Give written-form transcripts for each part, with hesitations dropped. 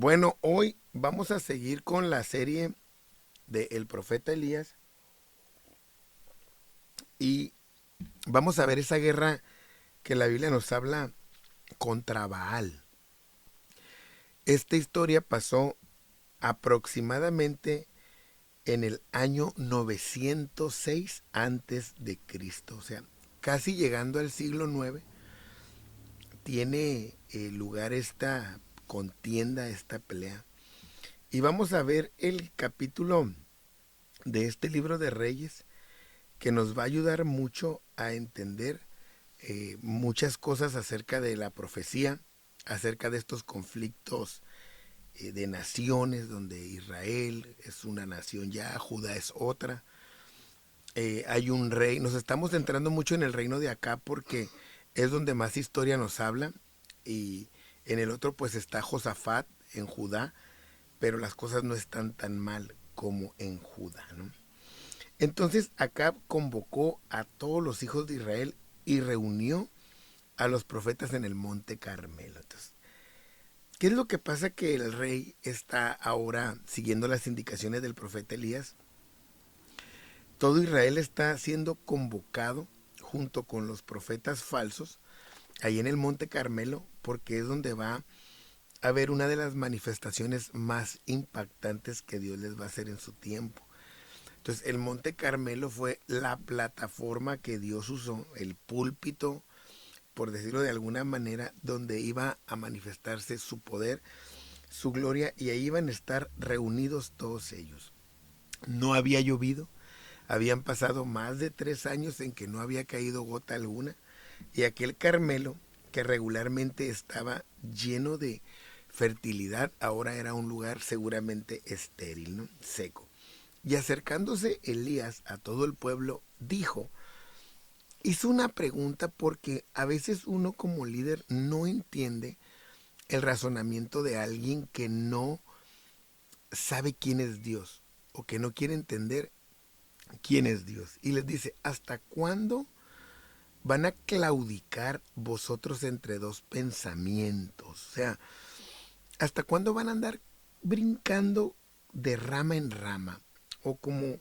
Bueno, hoy vamos a seguir con la serie de El profeta Elías y vamos a ver esa guerra que la Biblia nos habla contra Baal. Esta historia pasó aproximadamente en el año 906 antes de Cristo, o sea, casi llegando al siglo IX, tiene lugar esta contienda, esta pelea. Y vamos a ver el capítulo de este libro de Reyes que nos va a ayudar mucho a entender muchas cosas acerca de la profecía, acerca de estos conflictos de naciones, donde Israel es una nación ya, Judá es otra. Hay un rey, nos estamos centrando mucho en el reino de acá porque es donde más historia nos habla, y en el otro pues está Josafat en Judá, pero las cosas no están tan mal como en Judá, ¿no? Entonces Acab convocó a todos los hijos de Israel y reunió a los profetas en el monte Carmelo. Entonces, ¿qué es lo que pasa? Que el rey está ahora siguiendo las indicaciones del profeta Elías. Todo Israel está siendo convocado junto con los profetas falsos ahí en el monte Carmelo, porque es donde va a haber una de las manifestaciones más impactantes que Dios les va a hacer en su tiempo. Entonces, el monte Carmelo fue la plataforma que Dios usó, el púlpito, por decirlo de alguna manera, donde iba a manifestarse su poder, su gloria, y ahí iban a estar reunidos todos ellos. No había llovido, habían pasado más de 3 años en que no había caído gota alguna, y aquel Carmelo, que regularmente estaba lleno de fertilidad, ahora era un lugar seguramente estéril, ¿no? Seco. Y acercándose Elías a todo el pueblo, hizo una pregunta, porque a veces uno como líder no entiende el razonamiento de alguien que no sabe quién es Dios o que no quiere entender quién es Dios. Y les dice, ¿hasta cuándo van a claudicar vosotros entre dos pensamientos? O sea, ¿hasta cuándo van a andar brincando de rama en rama? O como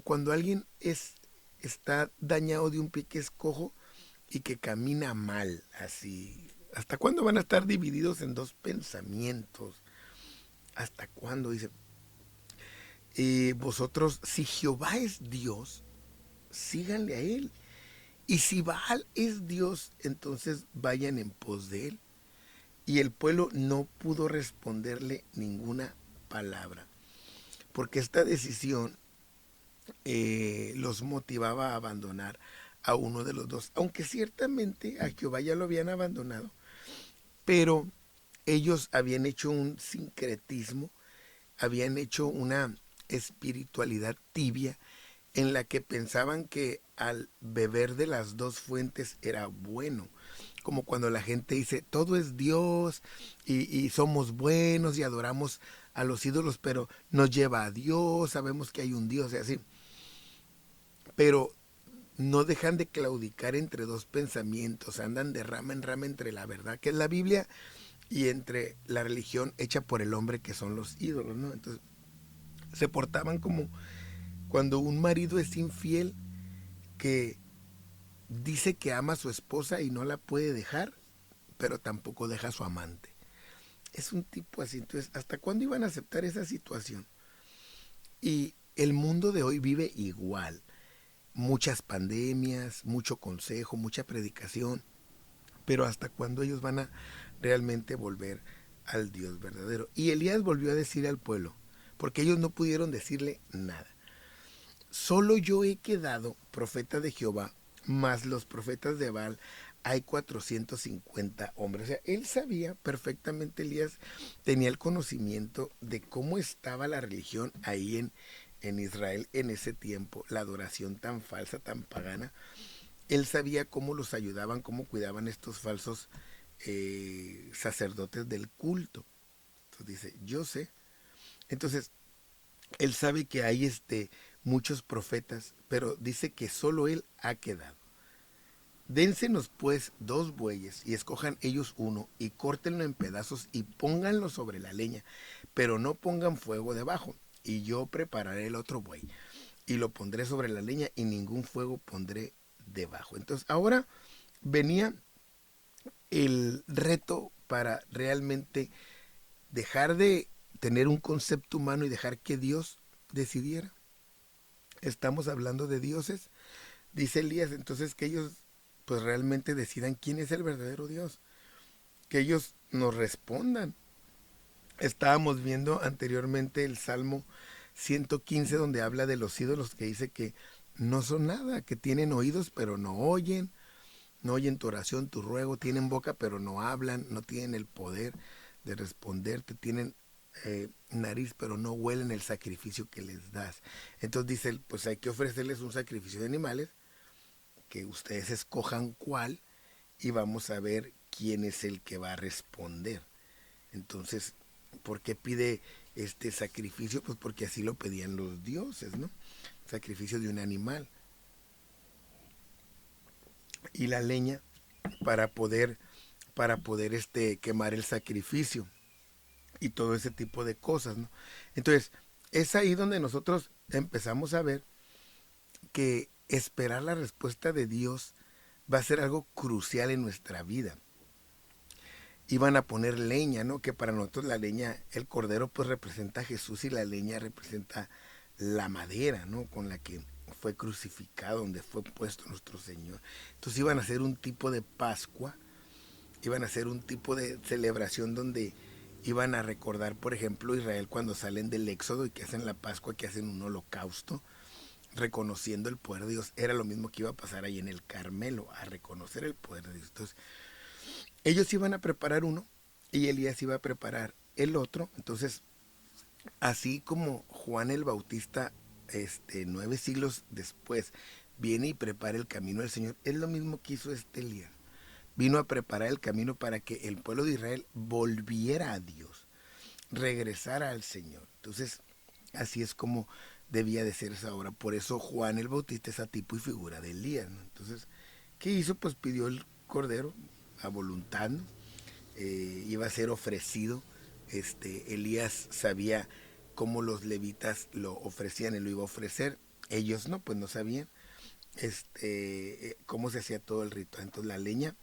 cuando alguien está dañado de un pie que es cojo y que camina mal, así. ¿Hasta cuándo van a estar divididos en dos pensamientos? ¿Hasta cuándo? Dice, vosotros, si Jehová es Dios, síganle a él. Y si Baal es Dios, entonces vayan en pos de él. Y el pueblo no pudo responderle ninguna palabra, porque esta decisión los motivaba a abandonar a uno de los dos, aunque ciertamente a Jehová ya lo habían abandonado, pero ellos habían hecho un sincretismo, habían hecho una espiritualidad tibia en la que pensaban que al beber de las dos fuentes era bueno. Como cuando la gente dice, todo es Dios y somos buenos y adoramos a los ídolos, pero nos lleva a Dios, sabemos que hay un Dios y así. Pero no dejan de claudicar entre dos pensamientos, andan de rama en rama entre la verdad, que es la Biblia, y entre la religión hecha por el hombre, que son los ídolos, ¿no? Entonces, se portaban como cuando un marido es infiel, que dice que ama a su esposa y no la puede dejar, pero tampoco deja a su amante. Es un tipo así. Entonces, ¿hasta cuándo iban a aceptar esa situación? Y el mundo de hoy vive igual. Muchas pandemias, mucho consejo, mucha predicación, pero ¿hasta cuándo ellos van a realmente volver al Dios verdadero? Y Elías volvió a decir al pueblo, porque ellos no pudieron decirle nada. Solo yo he quedado profeta de Jehová, más los profetas de Baal hay 450 hombres. O sea, él sabía perfectamente, Elías tenía el conocimiento de cómo estaba la religión ahí en Israel en ese tiempo, la adoración tan falsa, tan pagana. Él sabía cómo los ayudaban, cómo cuidaban estos falsos sacerdotes del culto. Entonces dice, yo sé. Entonces, él sabe que hay muchos profetas, pero dice que solo él ha quedado. Dénsenos pues 2 bueyes y escojan ellos uno y córtenlo en pedazos y pónganlo sobre la leña, pero no pongan fuego debajo. Y yo prepararé el otro buey y lo pondré sobre la leña y ningún fuego pondré debajo. Entonces ahora venía el reto para realmente dejar de tener un concepto humano y dejar que Dios decidiera. Estamos hablando de dioses, dice Elías, entonces que ellos pues realmente decidan quién es el verdadero Dios, que ellos nos respondan. Estábamos viendo anteriormente el Salmo 115 donde habla de los ídolos, que dice que no son nada, que tienen oídos pero no oyen, no oyen tu oración, tu ruego, tienen boca pero no hablan, no tienen el poder de responderte, tienen nariz pero no huelen el sacrificio que les das. Entonces dice él, pues hay que ofrecerles un sacrificio de animales, que ustedes escojan cuál y vamos a ver quién es el que va a responder. Entonces, ¿por qué pide este sacrificio? Pues porque así lo pedían los dioses, ¿no? Sacrificio de un animal. Y la leña para poder, quemar el sacrificio y todo ese tipo de cosas, ¿no? Entonces, es ahí donde nosotros empezamos a ver que esperar la respuesta de Dios va a ser algo crucial en nuestra vida. Iban a poner leña, ¿no? Que para nosotros la leña, el cordero pues representa a Jesús y la leña representa la madera, ¿no? Con la que fue crucificado, donde fue puesto nuestro Señor. Entonces iban a hacer un tipo de Pascua, iban a hacer un tipo de celebración donde iban a recordar, por ejemplo, Israel cuando salen del Éxodo y que hacen la Pascua, que hacen un holocausto, reconociendo el poder de Dios. Era lo mismo que iba a pasar ahí en el Carmelo, a reconocer el poder de Dios. Entonces, ellos iban a preparar uno y Elías iba a preparar el otro. Entonces, así como Juan el Bautista, 9 siglos después, viene y prepara el camino del Señor, es lo mismo que hizo este Elías. Vino a preparar el camino para que el pueblo de Israel volviera a Dios, regresara al Señor. Entonces, así es como debía de ser esa obra. Por eso Juan el Bautista es a tipo y figura de Elías, ¿no? Entonces, ¿qué hizo? Pues pidió el cordero a voluntad, ¿no? Iba a ser ofrecido. Elías sabía cómo los levitas lo ofrecían, él lo iba a ofrecer. Ellos no, pues no sabían cómo se hacía todo el ritual. Entonces la leña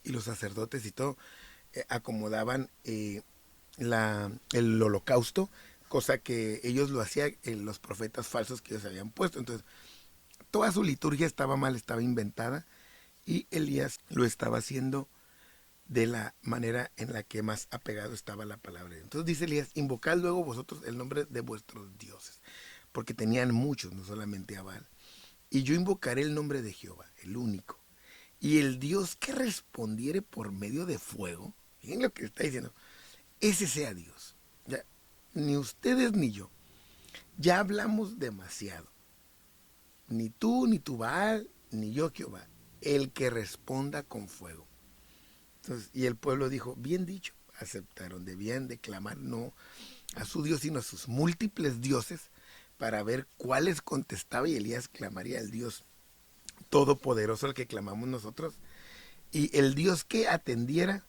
y los sacerdotes y todo acomodaban el holocausto, cosa que ellos lo hacían los profetas falsos que ellos habían puesto. Entonces toda su liturgia estaba mal, estaba inventada y Elías lo estaba haciendo de la manera en la que más apegado estaba la palabra. Entonces dice Elías, invocad luego vosotros el nombre de vuestros dioses, porque tenían muchos, no solamente a Baal. Y yo invocaré el nombre de Jehová, el único. Y el Dios que respondiere por medio de fuego, miren lo que está diciendo, ese sea Dios. Ya, ni ustedes ni yo. Ya hablamos demasiado. Ni tú, ni tu Baal, ni yo Jehová. El que responda con fuego. Entonces, y el pueblo dijo, bien dicho, aceptaron, debían de clamar no a su Dios, sino a sus múltiples dioses para ver cuáles contestaba y Elías clamaría al Dios todopoderoso al que clamamos nosotros. Y el Dios que atendiera,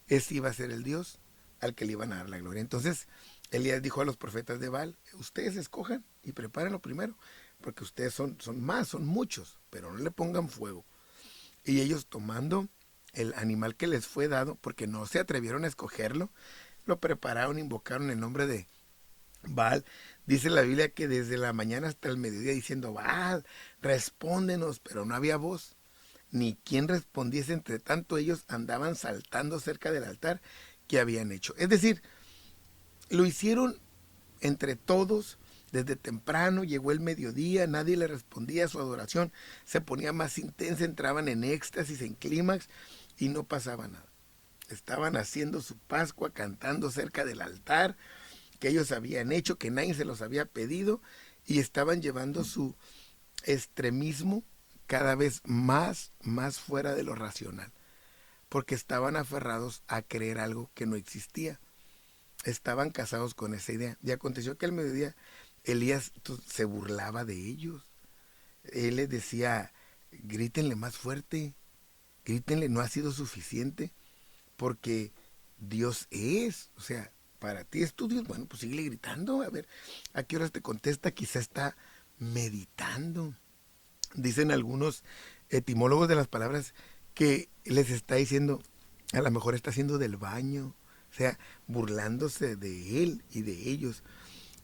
ese iba a ser el Dios al que le iban a dar la gloria. Entonces, Elías dijo a los profetas de Baal, ustedes escojan y prepárenlo primero, porque ustedes son más, son muchos, pero no le pongan fuego. Y ellos tomando el animal que les fue dado, porque no se atrevieron a escogerlo, lo prepararon, invocaron el nombre de Baal. Dice la Biblia que desde la mañana hasta el mediodía diciendo, Baal, respóndenos, pero no había voz, ni quien respondiese. Entre tanto ellos andaban saltando cerca del altar que habían hecho. Es decir, lo hicieron entre todos. Desde temprano llegó el mediodía, nadie le respondía, su adoración se ponía más intensa, entraban en éxtasis, en clímax y no pasaba nada. Estaban haciendo su Pascua, cantando cerca del altar que ellos habían hecho, que nadie se los había pedido, y estaban llevando su extremismo cada vez más fuera de lo racional, porque estaban aferrados a creer algo que no existía. Estaban casados con esa idea. Y aconteció que al mediodía Elías se burlaba de ellos. Él les decía, Grítenle más fuerte, grítenle, no ha sido suficiente, porque Dios es, o sea, para ti es tu Dios, bueno, pues sigue gritando, a ver, ¿a qué horas te contesta? Quizá está meditando. Dicen algunos etimólogos de las palabras que les está diciendo, a lo mejor está haciendo del baño, o sea, burlándose de él y de ellos.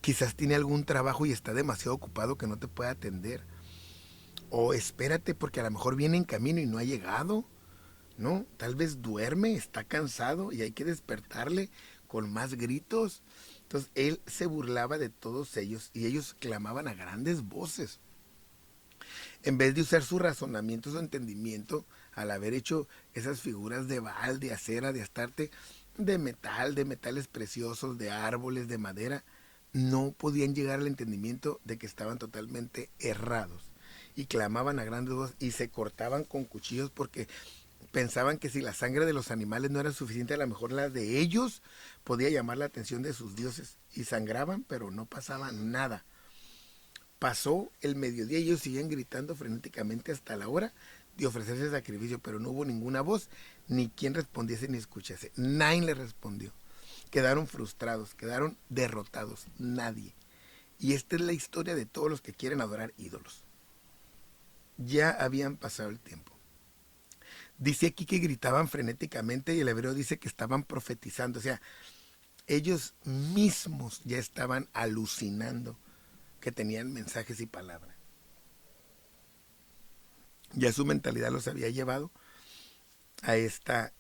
Quizás tiene algún trabajo y está demasiado ocupado que no te puede atender. O espérate porque a lo mejor viene en camino y no ha llegado, ¿no? Tal vez duerme, está cansado y hay que despertarle con más gritos. Entonces él se burlaba de todos ellos y ellos clamaban a grandes voces. En vez de usar su razonamiento, su entendimiento, al haber hecho esas figuras de Baal, de acera, de astarte, de metal, de metales preciosos, de árboles, de madera, no podían llegar al entendimiento de que estaban totalmente errados. Y clamaban a grandes voces y se cortaban con cuchillos porque pensaban que si la sangre de los animales no era suficiente, a lo mejor la de ellos podía llamar la atención de sus dioses. Y sangraban, pero no pasaba nada. Pasó el mediodía y ellos siguen gritando frenéticamente hasta la hora de ofrecerse sacrificio, pero no hubo ninguna voz, ni quien respondiese ni escuchase. Nadie le respondió. Quedaron frustrados, quedaron derrotados, nadie. Y esta es la historia de todos los que quieren adorar ídolos. Ya habían pasado el tiempo. Dice aquí que gritaban frenéticamente y el hebreo dice que estaban profetizando, o sea, ellos mismos ya estaban alucinando que tenían mensajes y palabras. Ya su mentalidad los había llevado a esta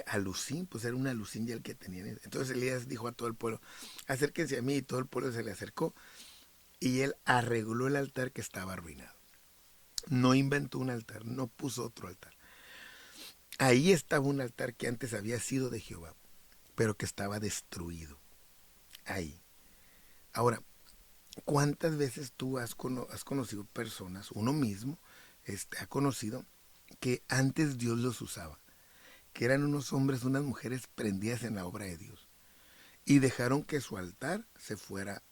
alucín, pues era una alucín ya el que tenían. Entonces Elías dijo a todo el pueblo, acérquense a mí, y todo el pueblo se le acercó y él arregló el altar que estaba arruinado. No inventó un altar, no puso otro altar. Ahí estaba un altar que antes había sido de Jehová, pero que estaba destruido. Ahí. Ahora, ¿cuántas veces tú has conocido personas, uno mismo ha conocido, que antes Dios los usaba? Que eran unos hombres, unas mujeres prendidas en la obra de Dios. Y dejaron que su altar se fuera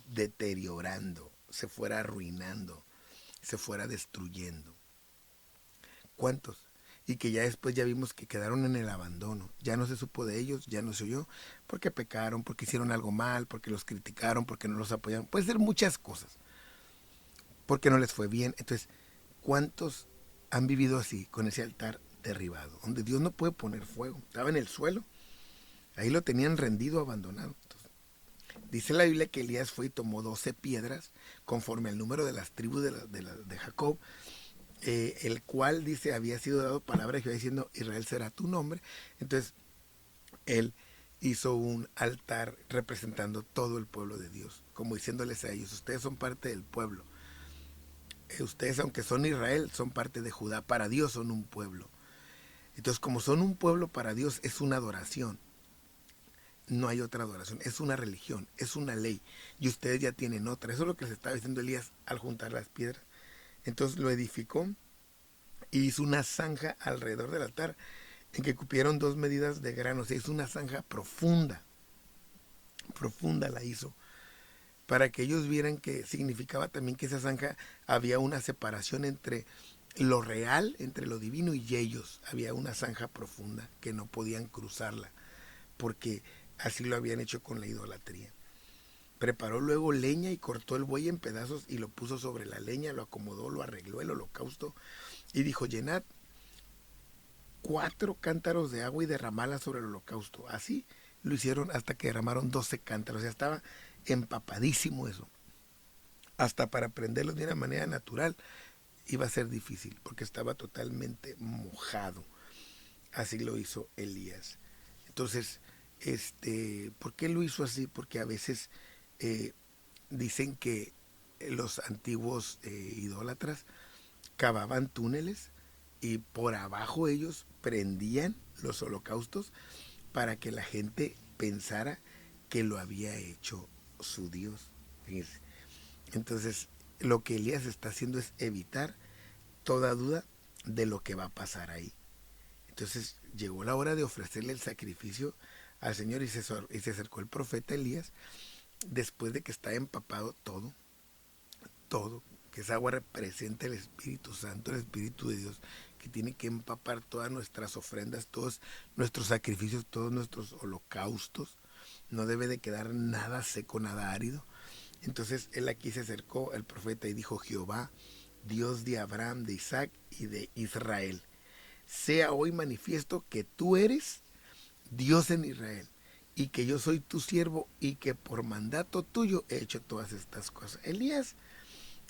deteriorando, se fuera arruinando, se fuera destruyendo. ¿Cuántos? Y que ya después ya vimos que quedaron en el abandono. Ya no se supo de ellos, ya no se oyó, porque pecaron, porque hicieron algo mal, porque los criticaron, porque no los apoyaron. Puede ser muchas cosas, porque no les fue bien. Entonces, ¿cuántos han vivido así, con ese altar derribado, donde Dios no puede poner fuego? Estaba en el suelo, ahí lo tenían rendido, abandonado. Entonces, dice la Biblia que Elías fue y tomó 12 piedras, conforme al número de las tribus de Jacob, el cual dice había sido dado palabra de Jehová diciendo Israel será tu nombre. Entonces él hizo un altar representando todo el pueblo de Dios, como diciéndoles a ellos, ustedes son parte del pueblo, ustedes aunque son Israel son parte de Judá, para Dios son un pueblo. Entonces como son un pueblo para Dios es una adoración, no hay otra adoración, es una religión, es una ley y ustedes ya tienen otra. Eso es lo que les estaba diciendo Elías al juntar las piedras. Entonces lo edificó y hizo una zanja alrededor del altar en que cupieron 2 medidas de grano. O sea, hizo una zanja profunda, profunda la hizo, para que ellos vieran que significaba también que esa zanja había una separación entre lo real, entre lo divino y ellos. Había una zanja profunda que no podían cruzarla, porque así lo habían hecho con la idolatría. Preparó luego leña y cortó el buey en pedazos y lo puso sobre la leña, lo acomodó, lo arregló el holocausto y dijo, llenad 4 cántaros de agua y derramarla sobre el holocausto. Así lo hicieron hasta que derramaron 12 cántaros. O sea, estaba empapadísimo eso. Hasta para prenderlo de una manera natural iba a ser difícil porque estaba totalmente mojado. Así lo hizo Elías. Entonces, ¿por qué lo hizo así? Porque a veces eh, dicen que los antiguos idólatras cavaban túneles y por abajo ellos prendían los holocaustos para que la gente pensara que lo había hecho su Dios. Fíjense. Entonces, lo que Elías está haciendo es evitar toda duda de lo que va a pasar ahí. Entonces, llegó la hora de ofrecerle el sacrificio al Señor y se acercó el profeta Elías después de que está empapado todo, todo. que esa agua representa el Espíritu Santo, el Espíritu de Dios, que tiene que empapar todas nuestras ofrendas, todos nuestros sacrificios, todos nuestros holocaustos. No debe de quedar nada seco, nada árido. Entonces él aquí se acercó al profeta y dijo: Jehová, Dios de Abraham, de Isaac y de Israel, sea hoy manifiesto que tú eres Dios en Israel, y que yo soy tu siervo, y que por mandato tuyo he hecho todas estas cosas. Elías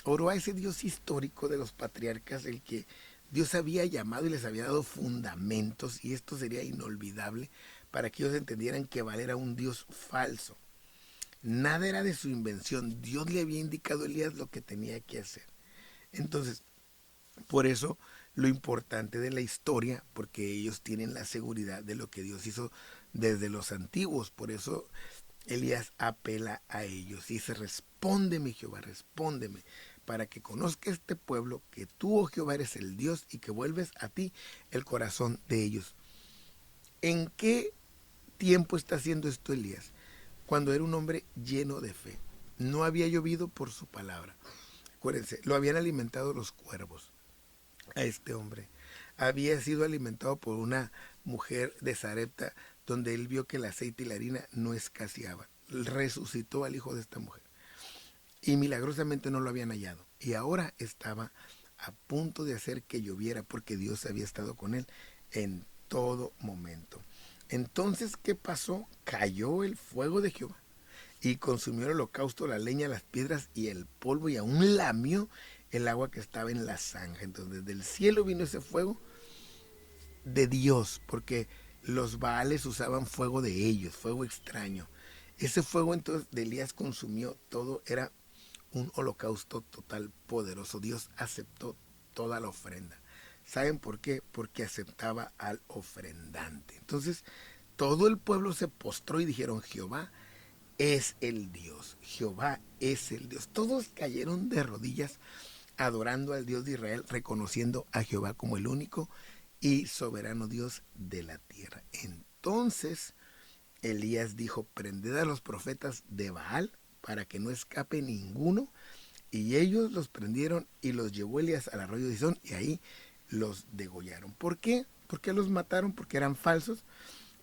oró a ese Dios histórico de los patriarcas, el que Dios había llamado y les había dado fundamentos, y esto sería inolvidable para que ellos entendieran que Baal era un Dios falso. Nada era de su invención. Dios le había indicado a Elías lo que tenía que hacer. Entonces, por eso lo importante de la historia, porque ellos tienen la seguridad de lo que Dios hizo desde los antiguos. Por eso Elías apela a ellos y dice: respóndeme, Jehová, respóndeme, para que conozca este pueblo que tú, oh Jehová, eres el Dios, y que vuelves a ti el corazón de ellos. ¿En qué tiempo está haciendo esto Elías? Cuando era un hombre lleno de fe. No había llovido por su palabra. Acuérdense, lo habían alimentado los cuervos a este hombre. Había sido alimentado por una mujer de Sarepta, donde él vio que el aceite y la harina no escaseaban. Resucitó al hijo de esta mujer y milagrosamente no lo habían hallado. Y ahora estaba a punto de hacer que lloviera, porque Dios había estado con él en todo momento. Entonces, ¿qué pasó? Cayó el fuego de Jehová y consumió el holocausto, la leña, las piedras y el polvo, y aún lamió el agua que estaba en la zanja. Entonces del cielo vino ese fuego de Dios, porque los Baales usaban fuego de ellos, fuego extraño. Ese fuego entonces de Elías consumió todo, era un holocausto total, poderoso. Dios aceptó toda la ofrenda. ¿Saben por qué? Porque aceptaba al ofrendante. Entonces todo el pueblo se postró y dijeron: Jehová es el Dios, Jehová es el Dios. Todos cayeron de rodillas adorando al Dios de Israel, reconociendo a Jehová como el único y soberano Dios de la tierra. Entonces Elías dijo: prended a los profetas de Baal para que no escape ninguno. Y ellos los prendieron y los llevó Elías al arroyo de Isón, y ahí los degollaron. ¿Por qué? ¿Por qué los mataron? Porque eran falsos,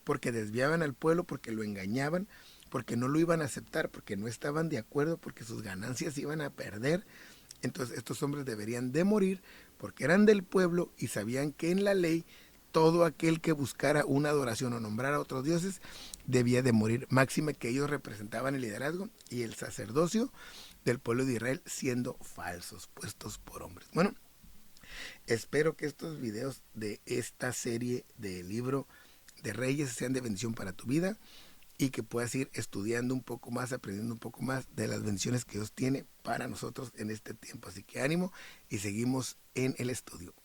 porque desviaban al pueblo, porque lo engañaban, porque no lo iban a aceptar, porque no estaban de acuerdo, porque sus ganancias iban a perder. Entonces estos hombres deberían de morir, porque eran del pueblo y sabían que en la ley todo aquel que buscara una adoración o nombrara a otros dioses debía de morir. Máxime que ellos representaban el liderazgo y el sacerdocio del pueblo de Israel, siendo falsos, puestos por hombres. Bueno, espero que estos videos de esta serie del libro de Reyes sean de bendición para tu vida, y que puedas ir estudiando un poco más, aprendiendo un poco más de las bendiciones que Dios tiene para nosotros en este tiempo. Así que ánimo y seguimos en el estudio.